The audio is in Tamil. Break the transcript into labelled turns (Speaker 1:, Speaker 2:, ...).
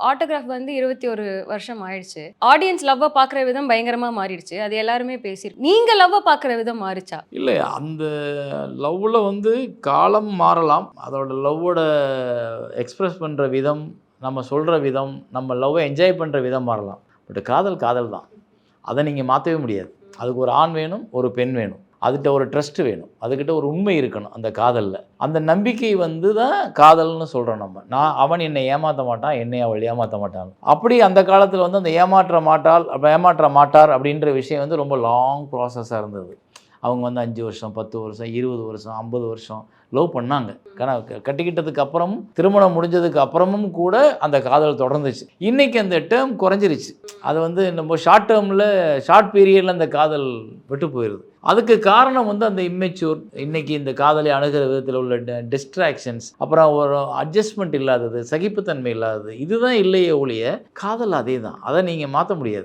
Speaker 1: ஆட்டோகிராஃப் வந்து 21 வருஷம் ஆயிடுச்சு. ஆடியன்ஸ் லவ்வ பார்க்குற விதம் பயங்கரமா மாறிடுச்சு. அது எல்லாருமே நீங்க லவ்வ பார்க்குற விதம் மாறுச்சா?
Speaker 2: இல்ல அந்த லவ்வுல வந்து காலம் மாறலாம். அதோட லவ்வோட எக்ஸ்பிரஸ் பண்ற விதம், நம்ம சொல்ற விதம், நம்ம லவ்வ என்ஜாய் பண்ற விதம் மாறலாம். பட் காதல் காதல் தான். அத நீங்க மாத்தவே முடியாது. அதுக்கு ஒரு ஆண் வேணும், ஒரு பெண் வேணும். அதுட்ட ஒரு ட்ரஸ்ட் வேணும். அதுகிட்ட ஒரு உண்மை இருக்கணும் அந்த காதல்ல. அந்த நம்பிக்கை வந்து தான் காதல்னு சொல்றோம் நம்ம. அவன் என்னை ஏமாத்த மாட்டான், என்னை அவள் ஏமாத்த மாட்டாள். அப்படி அந்த காலத்தில வந்து அந்த ஏமாற்ற மாட்டார் அப்படின்ற விஷயம் வந்து ரொம்ப லாங் ப்ராசஸா இருந்தது. அவங்க வந்து 5 வருஷம், 10 வருஷம், 20 வருஷம், 50 வருஷம் லவ் பண்ணாங்க. கட்டிக்கிட்டதுக்கு அப்புறமும், திருமணம் முடிஞ்சதுக்கு அப்புறமும் கூட அந்த காதல் தொடர்ந்துச்சு. இன்னைக்கு அந்த டேர்ம் குறைஞ்சிருச்சு. அது வந்து நம்ம ஷார்ட் பீரியட்ல அந்த காதல் விட்டு போயிருது. அதுக்கு காரணம் வந்து அந்த இம்மெச்சூர், இன்னைக்கு இந்த காதலை அணுகுற விதத்தில் உள்ள டிஸ்ட்ராக்ஷன்ஸ், அப்புறம் ஒரு அட்ஜஸ்ட்மெண்ட் இல்லாதது, சகிப்புத்தன்மை இல்லாதது, இதுதான் இல்லையே ஒழிய காதல் அதே தான். அதை நீங்கள் மாற்ற முடியாது.